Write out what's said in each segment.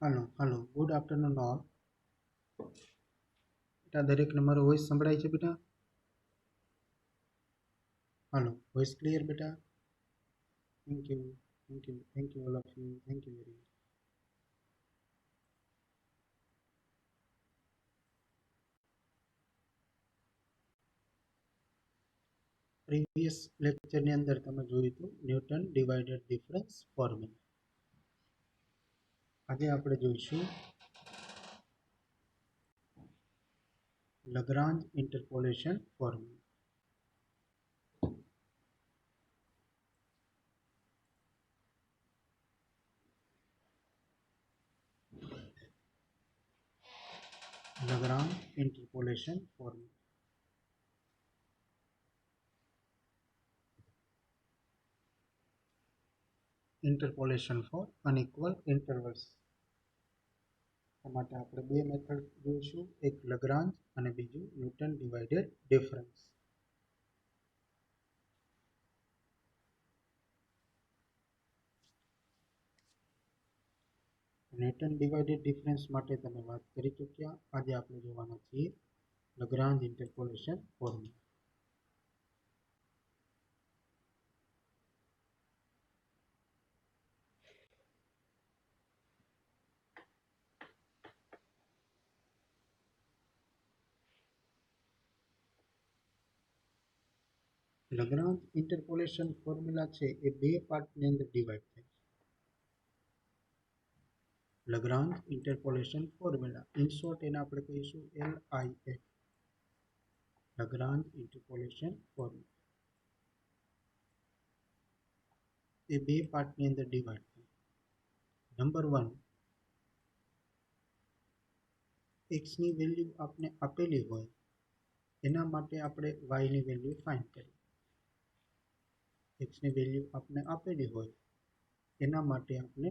હાલો good afternoon all. બેટા દરેકને મારો વોઇસ સંભળાય છે બેટા? હાલો, વોઇસ ક્લિયર બેટા? Thank you all of you, thank you very much. Previous લેક્ચરની અંદર તમે જોયું હતું ન્યૂટન ડિવાઇડેડ ડિફરન્સ ફોર્મ્યુલા. આજે આપણે જોઈશું Lagrange interpolation formula. Lagrange interpolation formula. Interpolation for unequal intervals. માટે આપણે બે મેથડ જોઈશું, એક લગ્રાન્જ અને બીજું Newton divided difference. Newton divided difference માટે તમે વાત કરી ચૂક્યા. આજે આપણે જોવાના છીએ Lagrange interpolation formula. Lagrange interpolation formula છે એ બે પાર્ટની અંદર ડિવાઇડ થાય છે. Lagrange interpolation formula, in short એને આપણે કહીશું LIF. લગ્રાન્જ ઇન્ટરપોલેશન ફોર્મ્યુલા એ બે પાર્ટની અંદર ડિવાઇડ થાય. નંબર 1, x ની વેલ્યુ આપને આપેલી હોય એના માટે આપણે y ની વેલ્યુ ફાઇન્ડ કરીએ. x ની વેલ્યુ આપને આપેલી હોય એના માટે આપણે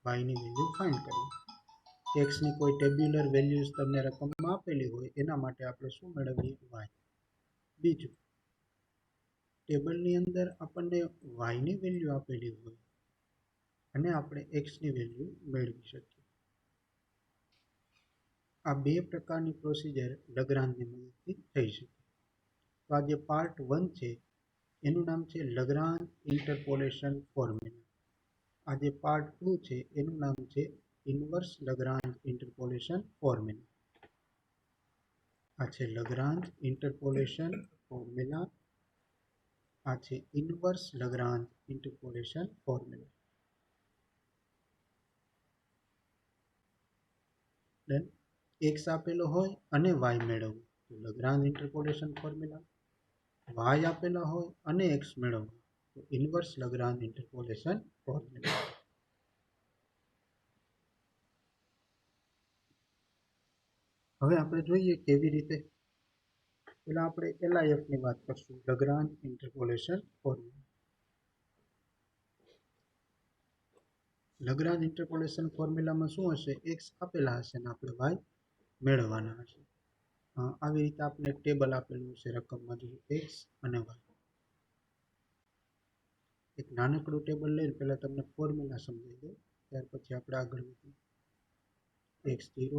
y ની વેલ્યુ ફાઇન્ડ કરીએ. x ની કોઈ ટેબ્યુલર વેલ્યુઝ તમને રકમમાં આપેલી હોય એના માટે આપણે શું મેળવીએ? y. બીજું, ટેબલની અંદર આપણને y ની વેલ્યુ આપેલી હોય અને આપણે x ની વેલ્યુ મેળવી શકીએ. આ બે પ્રકારની પ્રોસિજર લગ્રાન્જની મદદથી થઈ શકે. તો આ જે પાર્ટ 1 છે એનું નામ છે લગ્રાન્જ ઇન્ટરપોલેશન ફોર્મ્યુલા. આ જે પાર્ટ 2 છે એનું નામ છે ઇન્વર્સ લગ્રાન્જ ઇન્ટરપોલેશન ફોર્મ્યુલા. આ છે લગ્રાન્જ ઇન્ટરપોલેશન ફોર્મ્યુલા. આ છે ઇન્વર્સ લગ્રાન્જ ઇન્ટરપોલેશન ફોર્મ્યુલા. દેન x આપેલો હોય અને y મેળવવું તો લગ્રાન્જ ઇન્ટરપોલેશન ફોર્મ્યુલા. y આપેલા હોય અને x મેળવવું તો ઇન્વર્સ લગ્રાન્જ ઇન્ટરપોલેશન ફોર્મ્યુલા. હવે આપણે જોઈએ કેવી રીતે. પહેલા આપણે LIF ની વાત કરશું, લગ્રાન્જ ઇન્ટરપોલેશન ફોર્મ્યુલા. લગ્રાન્જ ઇન્ટરપોલેશન ફોર્મ્યુલામાં શું હશે? x આપેલા હશે અને આપણે y મેળવવાના હશે. આવી રીતે આપણે ટેબલ આપેલું છે રકમમાં, જો x અને y. એક નાનકડું ટેબલ લઈને પહેલા તમને ફોર્મ્યુલા સમજાવી દો, ત્યાર પછી આપણે આગળ વધીએ. x0,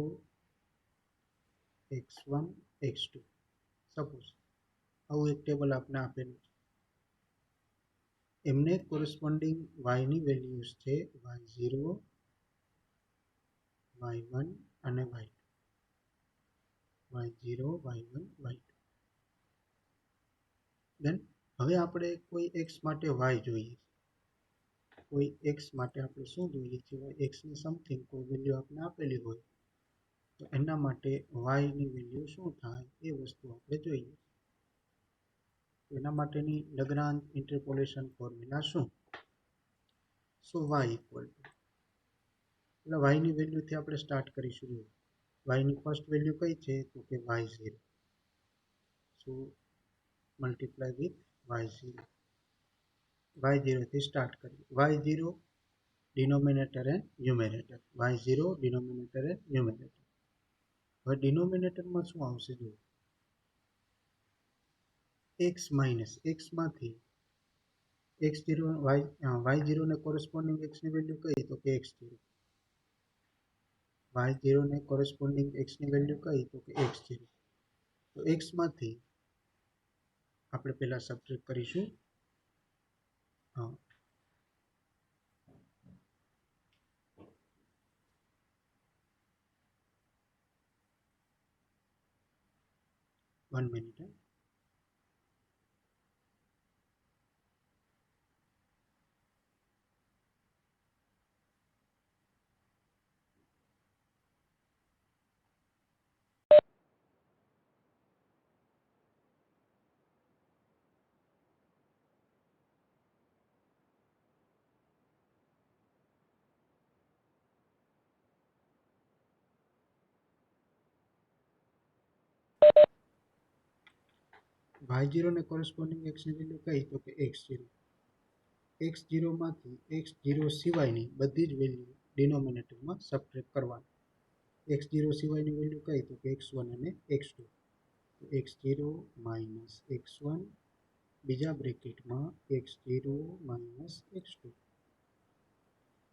x1, x2 સપોઝ આવું એક ટેબલ આપણે આપેલું છે. એમને કોરસ્પોન્ડિંગ y ની વેલ્યુઝ છે y0, y1 અને y2. y0, y1, y2. દેન હવે આપણે કોઈ x માટે y જોઈએ. કોઈ x માટે આપણે શું જોઈએ છે? x ની સમથિંગ કોઈ વેલ્યુ આપણે આપેલી હોય તો એના માટે y ની વેલ્યુ શું થાય એ વસ્તુ આપણે જોઈએ. એના માટેની લગ્રાન્જ ઇન્ટરપોલેશન ફોર્મ્યુલા શું? સો y ઇક્વલ ટુ, એટલે y ની વેલ્યુથી આપણે સ્ટાર્ટ કરીશું. y ની ફર્સ્ટ વેલ્યુ કઈ છે? તો કે y0. So multiply with y0. y0 થી સ્ટાર્ટ કરીએ. y0 denominator and numerator. y0 denominator and numerator. હવે ડિનોમિનેટરમાં શું આવશે? જો x માઇનસ x માંથી y0 ને કોરસ્પોન્ડિંગ x ની વેલ્યુ કઈ? તો કે x0. y0 ને કોરસ્પોન્ડિંગ x ની વેલ્યુ કઈ તો કે x0. તો x માંથી આપણે પહેલા સબટ્રેક્ટ કરીશું 1 મિનિટ. y0 ને કોરસ્પોન્ડિંગ x ની વેલ્યુ કઈ તો કે x0. x0 માંથી x0 સિવાયની બધી જ વેલ્યુ ડિનોમિનેટરમાં સબટ્રેક્ટ કરવાની. x0 સિવાયની વેલ્યુ કઈ તો કે x1 અને x2. તો x0 માઇનસ x1 બીજા બ્રેકેટમાં x0 માઇનસ x2.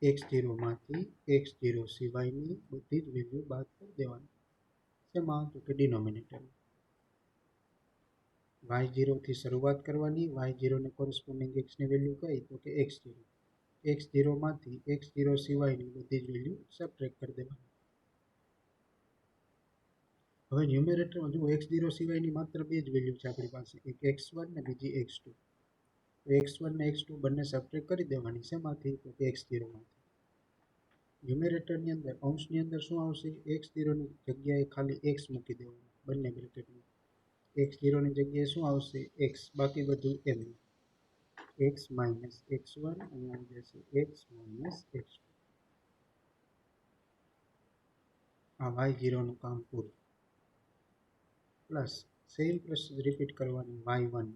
x0 માંથી x0 સિવાયની બધી જ વેલ્યુ બાદ કરી દેવાની. શેમાં તો કે ડિનોમિનેટરમાં. y0 થી શરૂઆત કરવાની. y0 ને કોરસ્પોન્ડિંગ x ની વેલ્યુ કઈ તો કે x0. x0 માંથી x0 સિવાયની બધી જ વેલ્યુ સબટ્રેક્ટ કરી દેવાની. હવે ન્યુમેરેટરમાં જો x0 સિવાયની માત્ર બે જ વેલ્યુ છે આપણી પાસે, એક x1 ને બીજી x2. તો x1 ને x2 બંને સબટ્રેક્ટ કરી દેવાની. શેમાંથી તો કે x0 માંથી. ન્યુમેરેટરની અંદર અંશની અંદર શું આવશે? x0 ની જગ્યાએ ખાલી x મૂકી દેવાનું બંને બ્રેકેટમાં. x0 ની જગ્યાએ શું આવશે? x. બાકી બધું એમ. x માઇનસ x1 અને આવી જશે x માઇનસ x2. આ y0 નું કામ પૂરું. પ્લસ સેમ પ્રોસેસ રિપીટ કરવાની y1.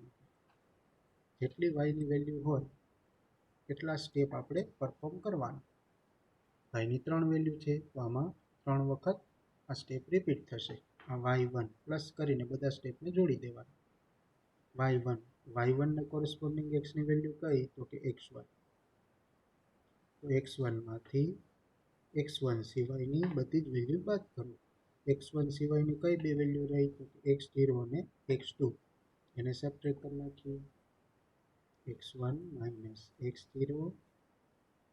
જેટલી y ની વેલ્યુ હોય એટલા સ્ટેપ આપણે પરફોર્મ કરવાના. y ની 3 વેલ્યુ છે તો આમાં 3 વખત આ સ્ટેપ રિપીટ થશે. આ y1 પ્લસ કરીને બધા સ્ટેપને જોડી દેવાના. y1 ને કોરસ્પોન્ડિંગ x ની વેલ્યુ કઈ તો કે x1. તો x1 માંથી x1 સિવાયની બધી જ વેલ્યુ બાદ કરો. x1 સિવાયની કઈ બે વેલ્યુ રહી તો કે x0 અને x2. એને સબટ્રેક્ટ કરી નાખીએ. x1 માઇનસ x0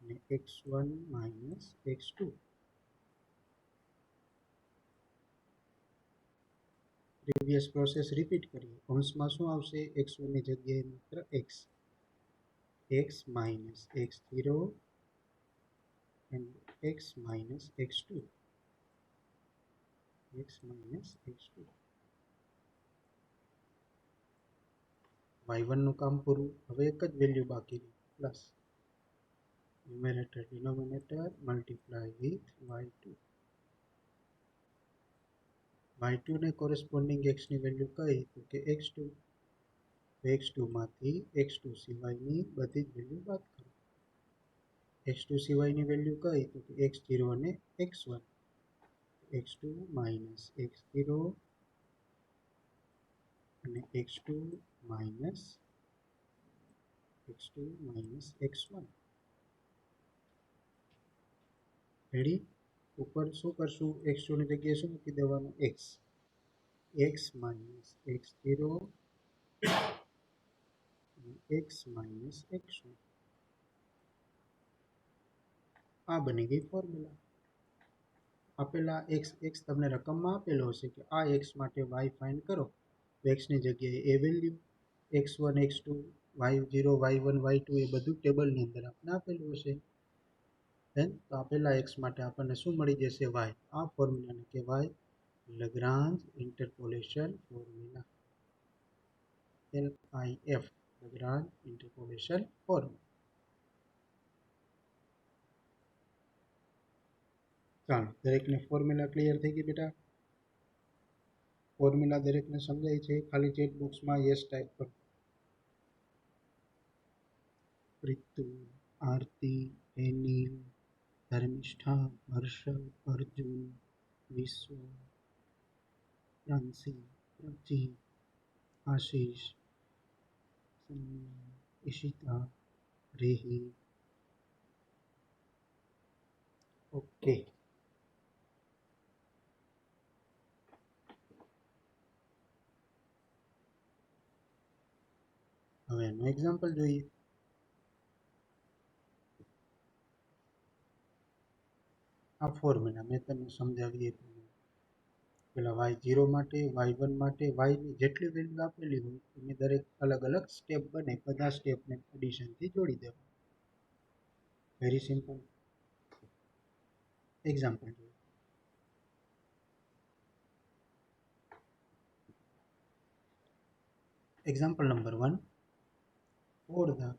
અને x1 minus x2. Previous process repeat કરીએ. અંશમાં શું આવશે? x1 ની જગ્યાએ માત્ર x. x minus x0 and x minus x2. x minus x2. y1 નું કામ પૂરું. હવે એક જ વેલ્યુ બાકી રહી, plus numerator denominator multiply with y2. y2 ને કોરસ્પોન્ડિંગ x ની વેલ્યુ કઈ તો કે x2. x2 માંથી x2 સિવાયની બધી જ વેલ્યુ બાદ કરો. x2 સિવાયની વેલ્યુ કઈ તો કે x0 અને x1. x2 માઇનસ x0 અને x2 માઇનસ x1. રેડી? ઉપર શું કરશું? x2 ની જગ્યાએ શું મૂકી દેવાનું? x. x માઇનસ x0 અને x માઇનસ x1. આ બની ગઈ ફોર્મ્યુલા. આપેલા x તમને રકમમાં આપેલો હશે કે આ x માટે y ફાઇન્ડ કરો. તો x ની જગ્યાએ એ value x1 x2 y0 y1 y2 એ બધું ટેબલની અંદર આપણને આપેલું હશે. ધેન તો આપેલા x માટે આપણને શું મળી જશે? y. આ ફોર્મ્યુલાને કહેવાય Lagrange interpolation formula. LIF Lagrange interpolation formula. ચાલો, દરેકને ફોર્મ્યુલા ક્લિયર થઈ ગઈ બેટા? ફોર્મ્યુલા દરેકને સમજાય છે? ખાલી ચેટ બોક્સમાં યસ ટાઈપ કરો. પ્રીતુ, આરતી, એનિલ, ધર્મિષ્ઠા, હર્ષલ, અર્જુન, વિશ્વ, પ્રાંસી, પ્રાચી, આશીષ, ઈશિતા, રેહી. ઓકે. હવે એનું એક્ઝામ્પલ જોઈએ. આ ફોર્મ્યુલા મેં તમને સમજાવી એ પેલા y0 માટે, y1 માટે, yની જેટલી વેલ્યુ આપેલી હોય એની દરેક અલગ અલગ સ્ટેપ બને, બધા સ્ટેપને એડિશનથી જોડી દેવા. Very simple. એક્ઝામ્પલ જોઈએ. Example number 1. For the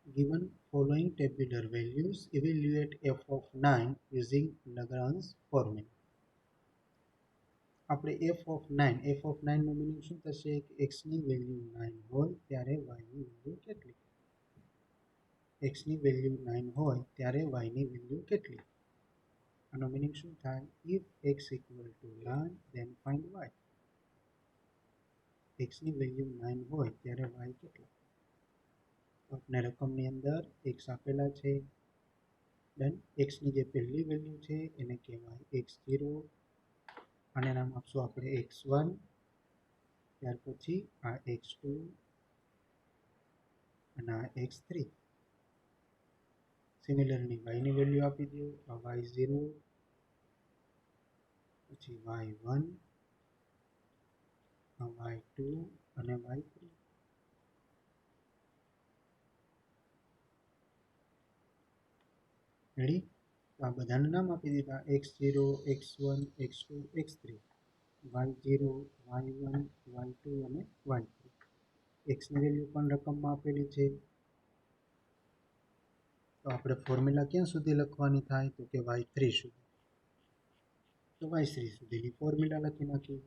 given following tabular values, evaluate f of 9 using Lagrange formula. આપણે f of 9 નું મીનિંગ શું થશે કે x ની વેલ્યુ 9 હોય ત્યારે y ની વેલ્યુ કેટલી? x ની વેલ્યુ 9 હોય ત્યારે y ની વેલ્યુ કેટલી? આનો મીનિંગ શું થાય? if x equal to 9 then find y. x ની વેલ્યુ 9 હોય ત્યારે y કેટલા? આપણે રકમની અંદર x આપેલા છે, દેન x ની જે પહેલી વેલ્યુ છે એને કહેવાય x0, આને નામ આપશું આપણે x1, ત્યાર પછી આ x2 અને આ x3. સિમિલરલી y ની વેલ્યુ આપી દો, આ y0, પછી y1, આ y2 અને y3. રેડી? તો આ બધાનું નામ આપી દીધા, x0, x1, x2, x3, y0, y1, y2 અને y3. x ની વેલ્યુ પણ રકમમાં આપેલી છે. તો આપણે ફોર્મ્યુલા ક્યાં સુધી લખવાની થાય? તો કે y3 સુધી. તો y3 સુધીની ફોર્મ્યુલા લખી નાખી.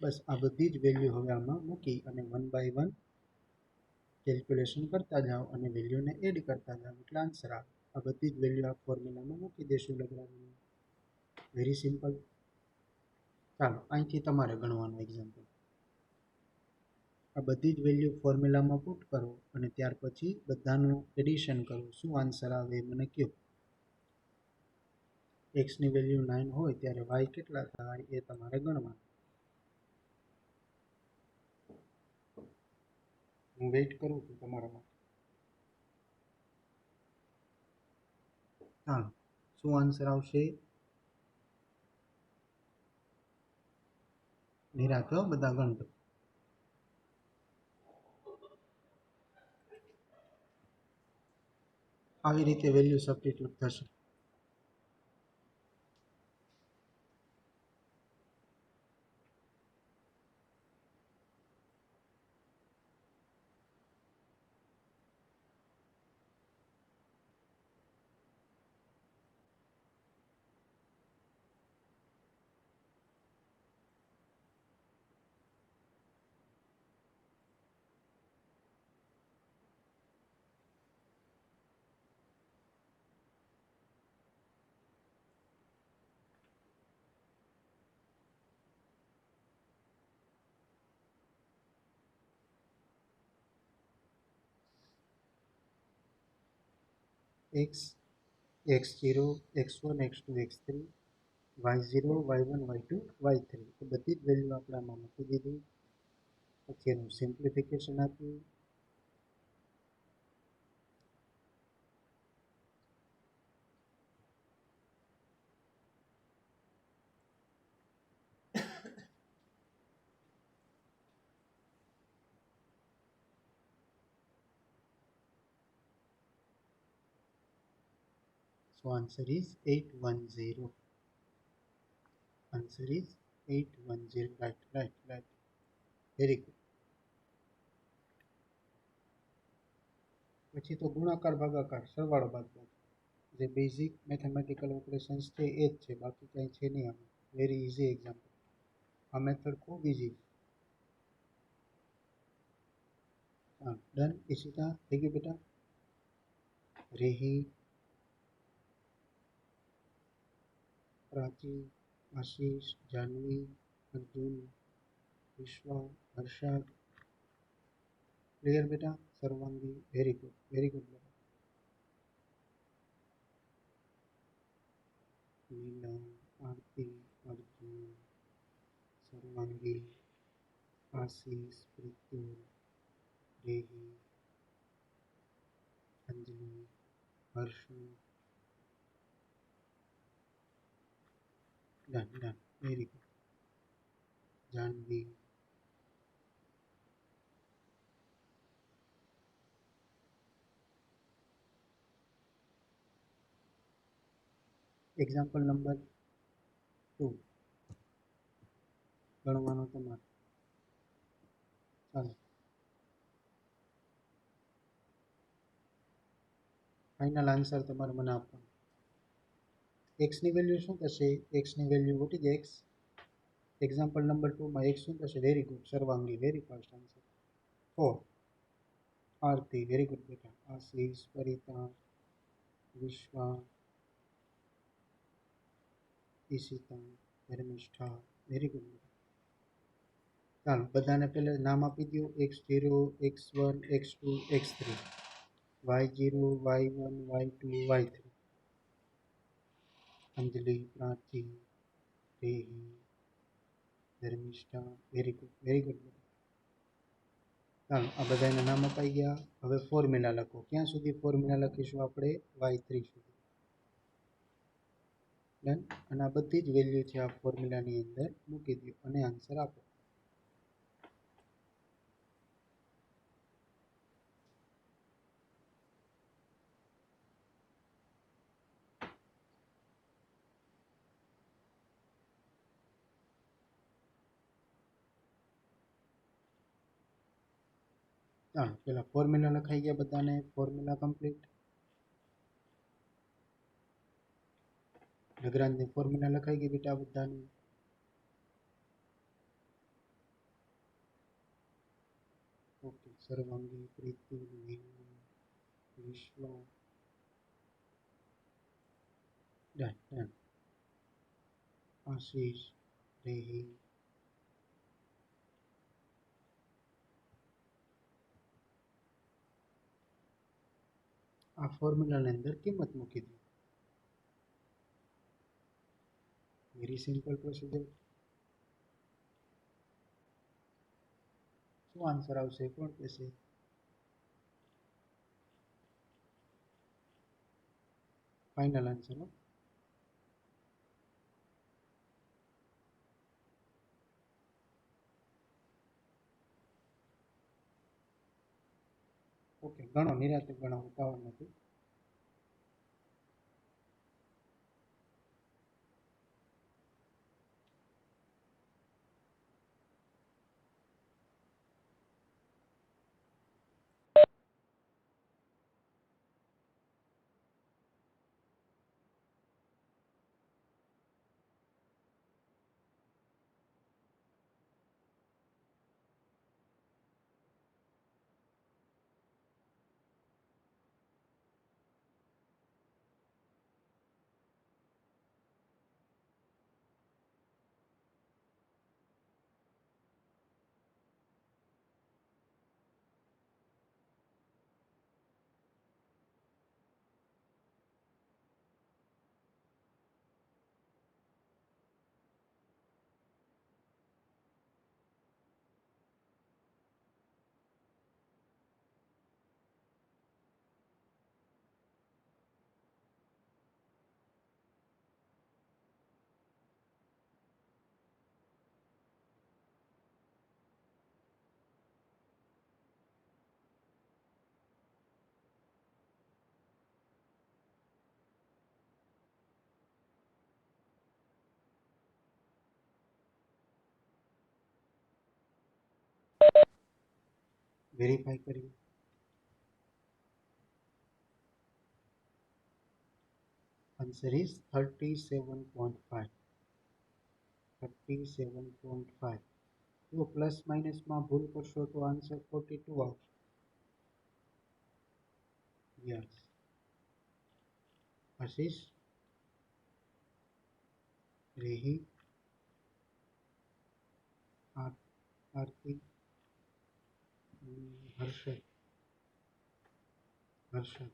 બસ આ બધી જ વેલ્યુ હવે આમાં મૂકી અને 1 by 1 કેલ્ક્યુલેશન કરતા જાઓ અને વેલ્યુને એડ કરતા જાઓ એટલે આન્સર આવે. આ બધી જ વેલ્યુ આ ફોર્મ્યુલામાં મૂકી દેશું લગ્રાજની. Very simple. ચાલો અહીંથી તમારે ગણવાનું એક્ઝામ્પલ. આ બધી જ વેલ્યુ ફોર્મ્યુલામાં પુટ કરો અને ત્યાર પછી બધાનું એડિશન કરો. શું આન્સર આવે મને કહો. x ની વેલ્યુ 9 હોય ત્યારે y કેટલા થાય એ તમારે ગણવાનું. હું વેઇટ કરું છું તમારા માટે. ચાલો શું આન્સર આવશે? નિરાતો બધા ગણતો. આવી રીતે વેલ્યુ સબસ્ટિટ્યુટ થશે. x, x0, x1, x2, x3, y0, y1, y2, y3 એ બધી જ વેલ્યુ આપણે આમાં મૂકી દીધી. પછી એનું સિમ્પ્લિફિકેશન આપ્યું. So answer is 810. Answer is 810. Right. Very good. પછી તો ગુણાકાર ભાગાકાર સરવાળો બાદબાકી જે બેઝિક મેથેમેટિકલ ઓપરેશન્સ છે એ જ છે, બાકી કંઈ છે નહીં આમાં. Very easy example. આ મેથડ ખૂબ ઇઝી. હા ડન. ઈશિતા થઈ ગયું બેટા? રેહી, પ્રાચી, આશીષ, જાનવી, અર્જુન, વિશ્વા, હર્ષદ. ક્લિયર બેટા? સર્વાંગી. વેરી ગુડ બેટા. Neelam, Aarti, Arjun, Sarvangi, Ashish, Pritul, Rehi, Anjali, Harshu. Done done, very good. Janvi. Example number 2 ગણવાનો તમારે. ચાલો, ફાઇનલ આન્સર તમારે મને આપવાનો. એક્સની વેલ્યુ શું થશે? એક્સની value what is x? Example number 2 માં એક્સ શું થશે? Very good Sarvangi, very fast answer. 4 Aarti, very good બેટા. Ashish, Parita, Vishwa, Ishita, Dharmishtha, very good. ચાલો, બધાને પહેલા નામ આપી દો. x0, x1, x2, x3, y0, y1, y2, y3. Anjali, Prachi, Rehi, Dharmishtha, very good, very good. ચાલો, આ બધાના નામ અપાઈ ગયા. હવે ફોર્મ્યુલા લખો. ક્યાં સુધી ફોર્મ્યુલા લખીશું આપણે? y3 સુધી. ડન. અને આ બધી જ વેલ્યુ છે આ ફોર્મ્યુલાની અંદર મૂકી દો અને આન્સર આપો. ચાલો, પેલા ફોર્મ્યુલા લખાઈ ગયા બધાને? Formula complete. લગ્રાન્જની ફોર્મ્યુલા લખાઈ ગઈ બેટા બધાની? ઓકે, સર્વાંગી, પ્રીતિ, વિશ્વ. Done done. આશીષ, રેહી, આ ફોર્મ્યુલાની અંદર કિંમત મૂકી દો. Very simple procedure. શું આન્સર આવશે? કોણ કહેશે? Final answer. ઓકે, ગણો, નિરાતે ગણો, ઉતાવળ નથી. વેરીફાઈ કરીએ. Answer is 37.5. 37.5. જો પ્લસ માઇનસમાં ભૂલ કરશો તો આન્સર 42 આવશે. Yes. Ashish, Rehi, Aarti, Harshad. Harshad.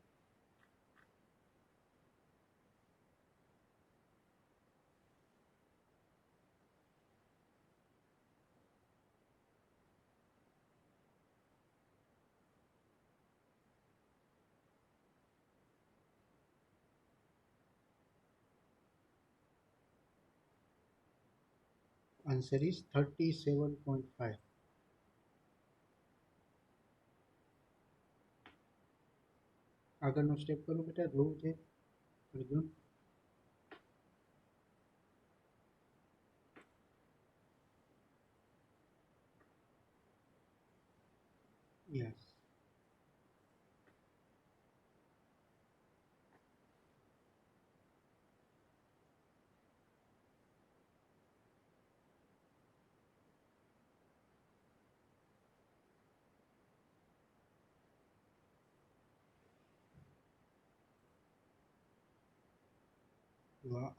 Answer is 37.5. આગળનો સ્ટેપ કરો બેટા, જોવું છે અર્જુન. યસ.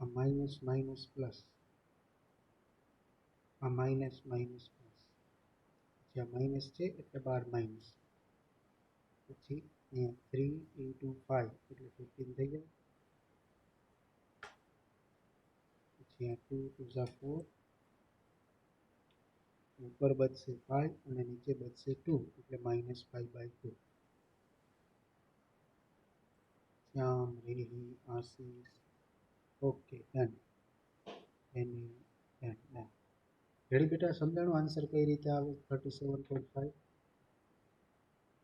આ માઇનસ માઇનસ પ્લસ, આ માઇનસ માઇનસ પ્લસ, જ્યાં માઇનસ છે એટલે બાર માઇનસ, પછી અહીંયા 3 × 5 એટલે 15 થઈ જાય, પછી અહીંયા 2 × 4, ઉપર બચશે 5 અને નીચે બચશે 2 એટલે -5/2. શ્યામ, રેહી, આશીષ, ઓકે ડન. એની ડન. રેડી બેટા, સમજાણું આન્સર કઈ રીતે આવે 37.5.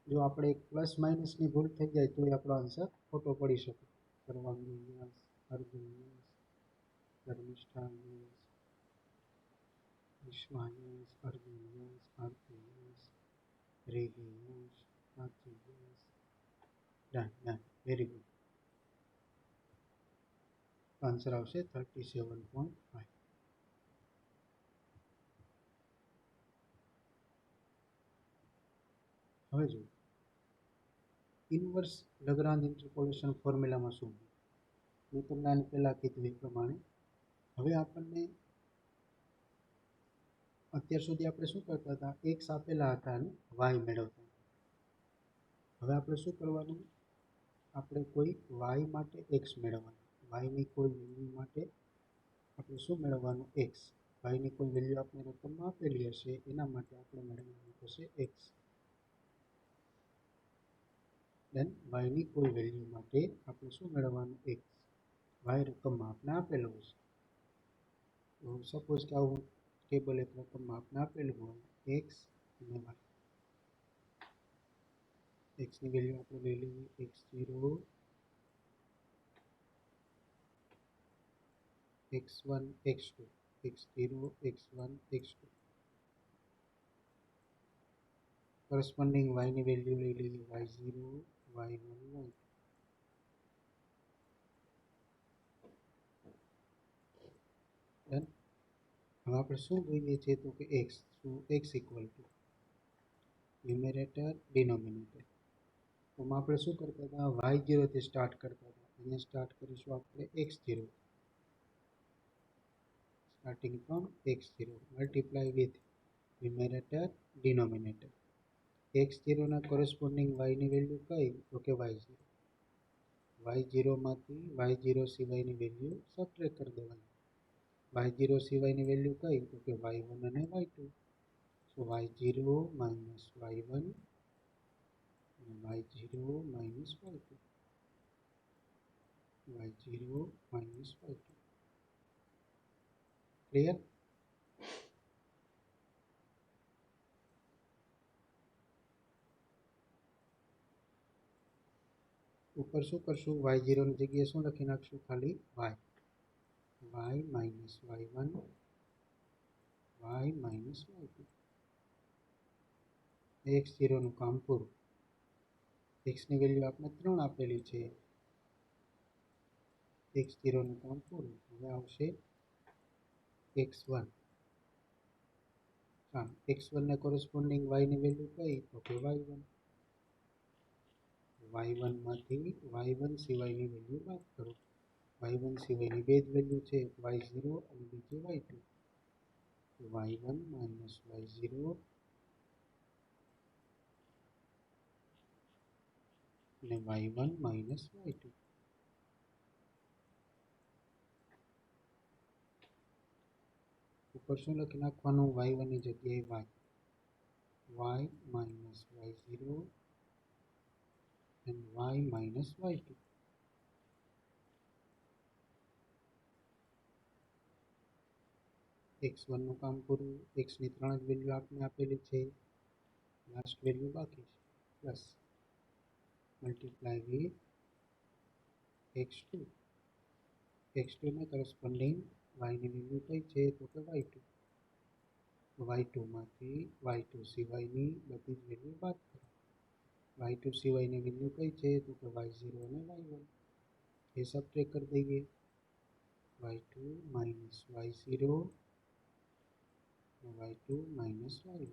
જો આપણે એક પ્લસ માઇનસની ભૂલ થઈ જાય તો આપણો આન્સર ખોટો પડી શકે. Sarvangi yes, Arjun yes, Dharmishtha yes, Vishwa yes, Arjun yes, Aarti yes, Rehi yes, Aarti yes. Done. Very good. Answer આવશે 37.5. હવે જો ઇન્વર્સ લગ્રાન્જ ઇન્ટરપોલેશન ફોર્મ્યુલામાં શું, મેં તમને આની પહેલાં કીધું એ પ્રમાણે હવે આપણને અત્યાર સુધી આપણે શું કરતા હતા, એક્સ આપેલા હતા અને વાય મેળવતા. હવે આપણે શું કરવાનું, આપણે કોઈ વાય માટે એક્સ મેળવવાનું, વાયની કોઈ વેલ્યુ માટે આપણે શું મેળવવાનું, એક્સ. વાયની કોઈ વેલ્યુ આપણે રકમમાં આપેલી હશે એના માટે આપણે મેળવવાનું થશે એક્સ. દેન વાયની કોઈ વેલ્યુ માટે આપણે શું મેળવવાનું, એક્સ. વાય રકમમાં આપણે આપેલું હશે. તો સપોઝ કે આવું ટેબલ એક રકમમાં આપણે આપેલું હોય એક્સ અને વાય. એક્સની વેલ્યુ આપણે લઈ લઈએ x0, x1, x2, x0, x1, x2. Corresponding વાયની value લઈ લઈએ y0, y1, y2. ડન. હવે આપણે શું જોઈએ છે તો કે x, શું x equal to numerator denominator. તો આપણે શું કરતા હતા, y0 થી સ્ટાર્ટ કરતા હતા, અહીંયા સ્ટાર્ટ કરીશું આપણે x0, starting from x0 multiply with numerator denominator. x0 ના કોરસ્પોન્ડિંગ yની વેલ્યુ કઈ તો કે y0. y0 માંથી y0 સિવાયની વેલ્યુ સબટ્રેક્ટ કરી દેવાની. y0 સિવાયની વેલ્યુ કઈ તો કે y1 અને y2. સો y0 માઇનસ y1 અને y0 minus y2, y0 minus y2. Clear? ઉપર શું કરશું, y0 ની જગ્યાએ શું લખી નાખશું, ખાલી y minus y1, y minus y2. x0 નું કામ પૂરું. xની વેલ્યુ આપણે 3 આપેલી છે, x0 નું કામ પૂરું. હવે આવશે x1. x1 ને કોરસ્પોન્ડિંગ yની વેલ્યુ કઈ તો કે y1. y1 માંથી y1 સિવાયની વેલ્યુ બાદ કરો. y1 સિવાયની બે જ વેલ્યુ છે, y0 અને બીજી y2. y1 માઇનસ y0 અને y1 માઇનસ y2. ઉપર શું લખી નાખવાનું, y1 ની જગ્યાએ y minus y0 and y minus y2. x1નું કામ પૂરું. xની 3 જ વેલ્યુ આપને આપેલી છે, લાસ્ટ વેલ્યુ બાકી છે, પ્લસ મલ્ટીપ્લાય વિથ x2. x2ને કરસ્પોન્ડિંગ yની વેલ્યુ કઈ છે તો કે y2. y2માંથી y2 સિવાયની બધી જ વેલ્યુ બાદ કરો. y2 સિવાયની વેલ્યુ કઈ છે તો કે y0 અને y1. એ સબટ્રેક્ટ કરી દઈએ. y2 minus y0 y2 minus y1.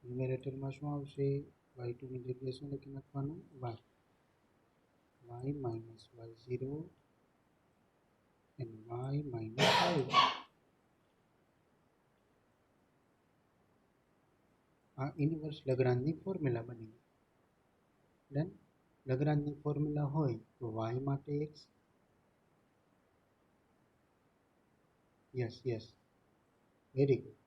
ન્યુમેરેટરમાં શું આવશે? y2ની જગ્યાએ શું લખી નાખવાનું? y minus y0 and y minus y1. આ ઇન્વર્સ લગ્રાન્જની ફોર્મ્યુલા બની ગઈ. ડન. લગ્રાન્જની ફોર્મ્યુલા હોય તો y માટે x, yes yes, very good.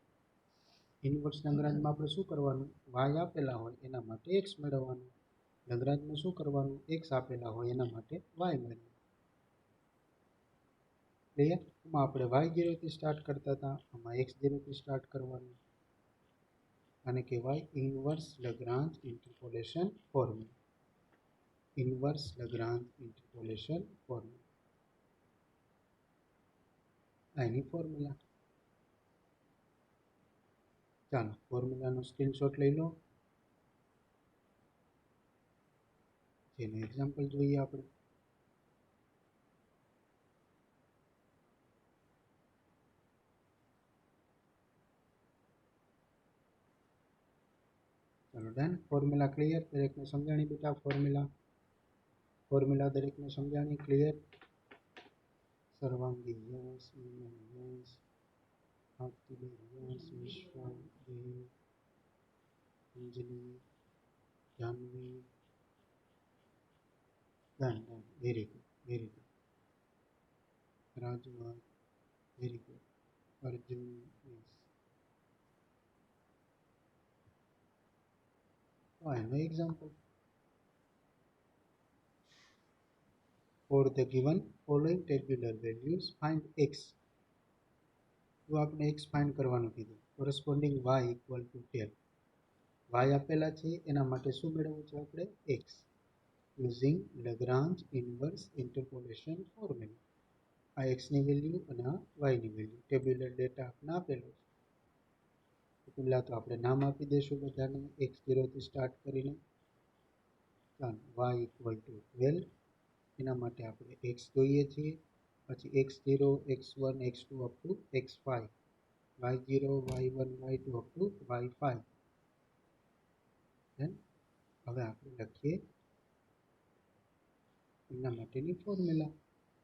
Inverse લગ્રાન્જમાં આપણે શું કરવાનું? y આપેલા હોય એના માટે x મેળવવાનું. લગ્રાન્જમાં શું કરવાનું? x આપેલા હોય એના માટે y મેળવવાનું. ક્લિયર? આમાં આપણે y0 થી સ્ટાર્ટ કરતા હતા, આમાં x0 થી સ્ટાર્ટ કરવાનું. આને કહેવાય inverse Lagrange interpolation formula. Inverse Lagrange interpolation formula. એની ફોર્મ્યુલા. ચાલો ફોર્મ્યુલાનો સ્ક્રીનશોટ લઈ લો. જેનું એક્ઝામ્પલ જોઈએ આપણે. ચાલો ડન. Formula clear? દરેકને સમજાણી બેટા? ફોર્મ્યુલા દરેકને સમજાણી? Clear? Sarvangi yes, yes, Bharti yes, Vishwa, Dev, Anjali, Janvi, done done, very good, very good. Rajva, very good. Arjun, yes. એનો example. For the given following tabular values, find x. તો આપણે x ફાઇન્ડ કરવાનું કીધું. Corresponding y equal to 10. y આપેલા છે એના માટે શું મેળવવું છે આપણે? x. Using Lagrange inverse interpolation formula. આ x ની વેલ્યુ અને આ y ની વેલ્યુ ટેબ્યુલર ડેટા આપણે આપેલો છે. પહેલાં તો આપણે નામ આપી દઈશું બધાને x0 થી સ્ટાર્ટ કરીને. ચાલો y ઇક્વલ ટુ 12. એના માટે આપણે x જોઈએ છીએ, પછી x0, x1, x2 up to x5, y0, y1, y2 up to y5. હવે આપણે લખીએ એના માટેની ફોર્મ્યુલા.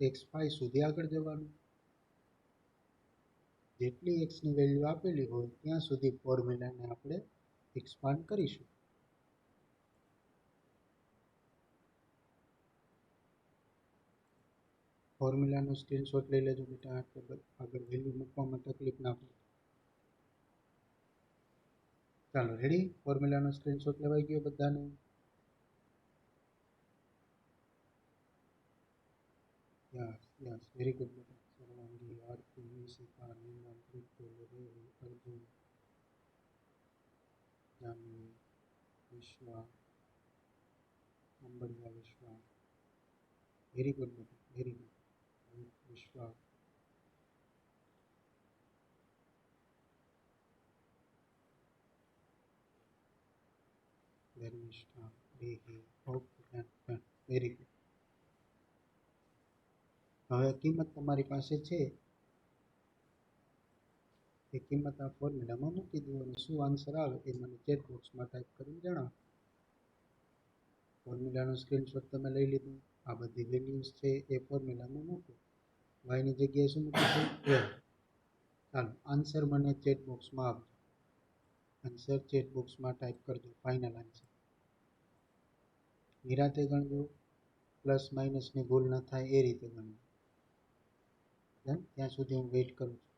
x5 સુધી આગળ જવાનું. જેટલી x ની વેલ્યુ આપેલી હોય ત્યાં સુધી ફોર્મ્યુલાને આપણે એક્સપાન્ડ કરીશું. ફોર્મ્યુલાનો સ્ક્રીનશોટ લઈ લેજો બેટા, આગળ વેલ્યુ મૂકવામાં તકલીફ ના પડે. ચાલો રેડી? ફોર્મ્યુલાનો સ્ક્રીનશોટ લેવાઈ ગયો બધાને? યસ યસ, વેરી ગુડ બેટા. સર્વાંગી, આરતી, નિશિતા, નીલમ, પ્રીતુલ, રેવી, અર્જુન, જાનવી, વિશ્વા, અંબડિયા વિશ્વા, વેરી ગુડ બેટા, વેરી ગુડ. વિશ્વા, ધર્મિષ્ઠા, દેહી, ઓકે, વેરી ગુડ. હવે કિંમત તમારી પાસે છે એ કિંમત આ ફોર્મ્યુલામાં મૂકી દો અને શું આન્સર આવે એ મને ચેટ બોક્સમાં ટાઈપ કરીને જણાવો. ફોર્મ્યુલાનો સ્ક્રીનશોટ તમે લઈ લીધું. આ બધી વેલ્યુઝ છે એ ફોર્મ્યુલામાં મૂકો. વાયની જગ્યાએ શું મૂકીશું? 12. ચાલો આન્સર મને ચેટ બોક્સમાં આપજો. આન્સર ચેટ બોક્સમાં ટાઈપ કરજો, ફાઇનલ આન્સર. નિરાતે ગણજો, પ્લસ માઇનસની ભૂલ ન થાય એ રીતે ગણજો. ત્યાં સુધી હું વેઇટ કરું છું.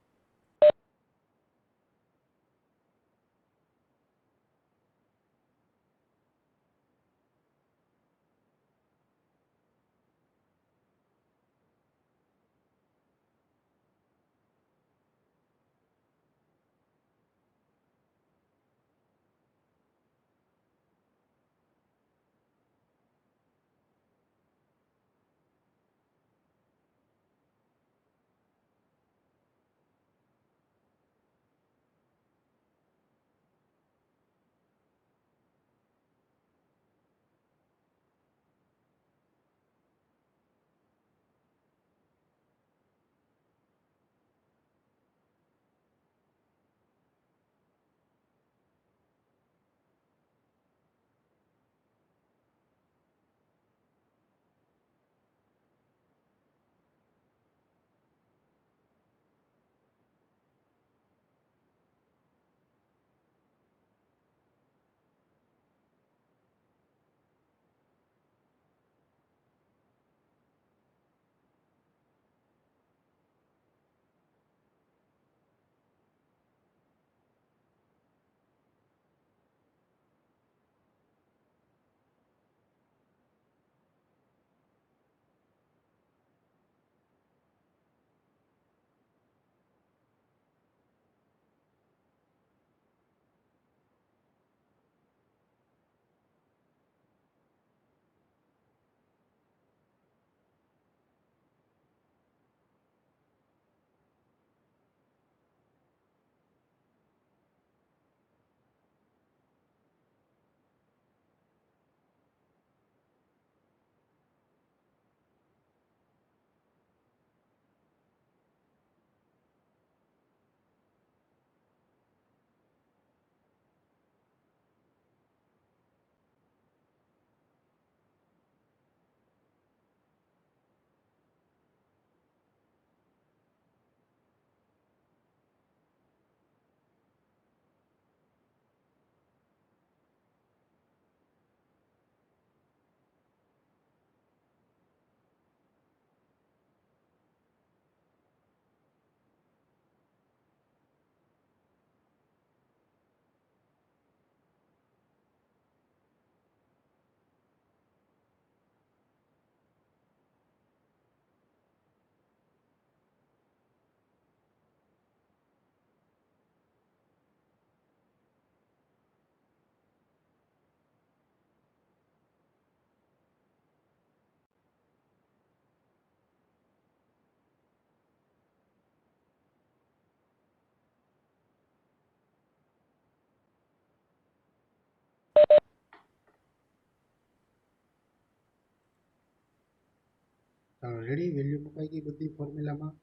રેડી, વેલ્યુ મુકાઈ ગઈ બધી ફોર્મ્યુલામાં.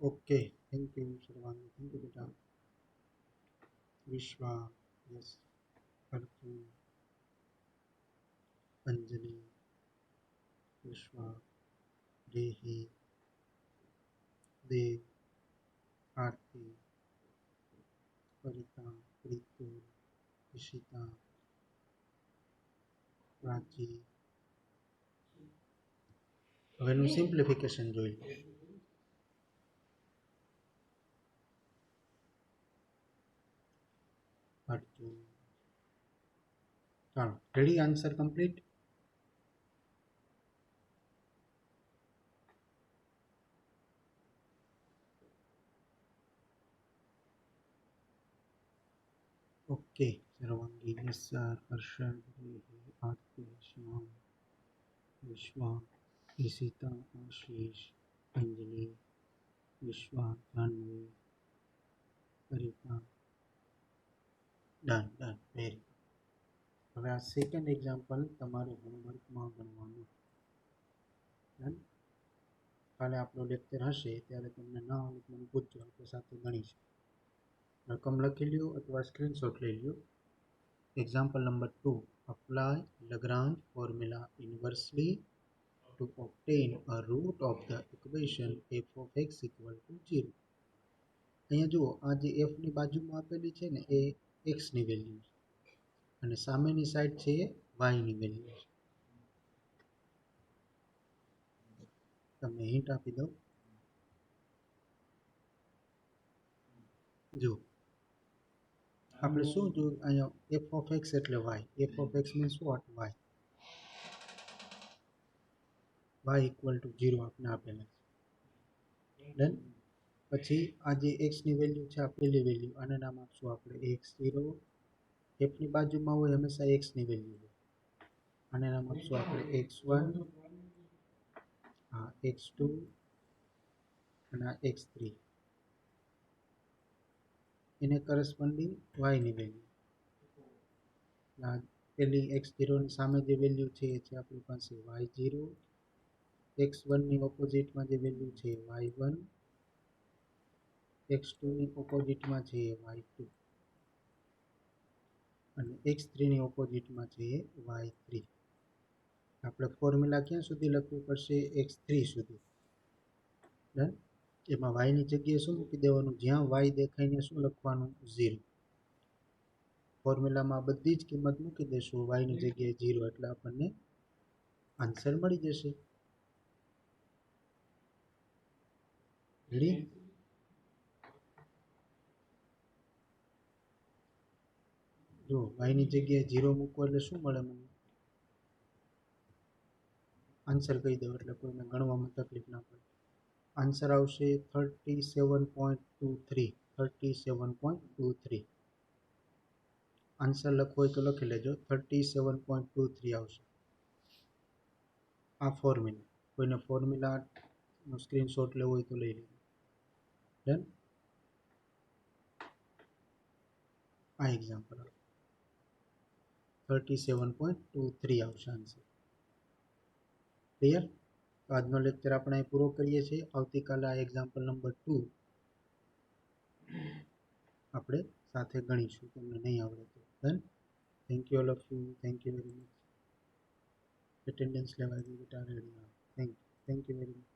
Okay, thank you Sarvangi, thank you બેટા. વિશ્વા, યસ. અર્જુન, અંજલિ, વિશ્વા, દેહી, દેવ, આરતી, પરિતા, પ્રીતુ, ઈશિતા, પ્રાચી. હવે એનું સિમ્પ્લિફિકેશન જોઈ લો. અર્જુન. ચાલો, ready, answer complete. Okay, Sarvangi, yes sir. Harshad, Dehi, Aarti, Shyam, Vishwa, Ishita, Ashish, Anjali, Vishwa, Janvi, Parita. Done done, very. હવે આ સેકન્ડ એક્ઝામ્પલ તમારે હોમવર્કમાં ગણવાનું. ડન. કાલે આપણો લેક્ચર હશે ત્યારે તમને ના આવે તો મને પૂછજો, આપણે સાથે ગણીશું. રકમ લખી લ્યો અથવા સ્ક્રીનશોટ લઈ લ્યો. Example number 2. Apply Lagrange formula inversely to obtain a root of the equation f of x equal to 0. અહીંયા જુઓ, આ જે f ની બાજુમાં આપેલી છે ને એ x ની વેલ્યુ છે અને સામેની સાઈડ છે એ y ની વેલ્યુ છે. તમને હિન્ટ આપી દઉં. જો આપણે શું જોયું અહીંયા, f of x એટલે y. f of x means what? y. y equal to 0 આપણે આપેલા છે. ડન. પછી આ જે x ની વેલ્યુ છે આ પહેલી વેલ્યુ, આને નામ આપશું આપણે x0. f ની બાજુમાં હોય હંમેશા x ની વેલ્યુ હોય, આને નામ આપશું આપણે x1, આ x2 અને આ x3. એને કરસ્પોન્ડિંગ y ની વેલ્યુ. પેલી x0 ની સામે જે વેલ્યુ છે એ છે આપણી પાસે y0. x1 ની ઓપોઝિટમાં જે વેલ્યુ છે y1. x2 ની ઓપોઝિટમાં છે y2 અને x3 ની ઓપોઝિટમાં છે y3. આપણે ફોર્મ્યુલા ક્યાં સુધી લખવું પડશે? x3 સુધી. ડન. એમાં y ની જગ્યાએ શું મૂકી દેવાનું? જ્યાં y દેખાયને શું લખવાનું? 0. ફોર્મ્યુલામાં બધી જ કિંમત મૂકી દેશું y ની જગ્યાએ 0, એટલે આપણને આન્સર મળી જશે. રેડી? જો y ની જગ્યાએ 0 મૂકો એટલે શું મળે મને? આન્સર કહી દો એટલે કોઈને ગણવામાં તકલીફ ના પડે. આન્સર આવશે 37.23. 37.23. આન્સર લખવો હોય તો લખી લેજો, 37.23 આવશે. આ ફોર્મ્યુલા, કોઈને ફોર્મ્યુલાનો સ્ક્રીનશોટ લેવો હોય તો લઈ લેજો. ડન. આ એક્ઝામ્પલ 37.23 આવશે આન્સર. ક્લિયર? તો આજનો લેક્ચર આપણે અહીં પૂરો કરીએ છીએ. આવતીકાલે આ એક્ઝામ્પલ નંબર 2 આપણે સાથે ગણીશું, તમને નહીં આવડે તો. Done. Thank you all of you. Thank you very much. Attendance લેવાય ગઈ બેટા, ready. Thank you very much.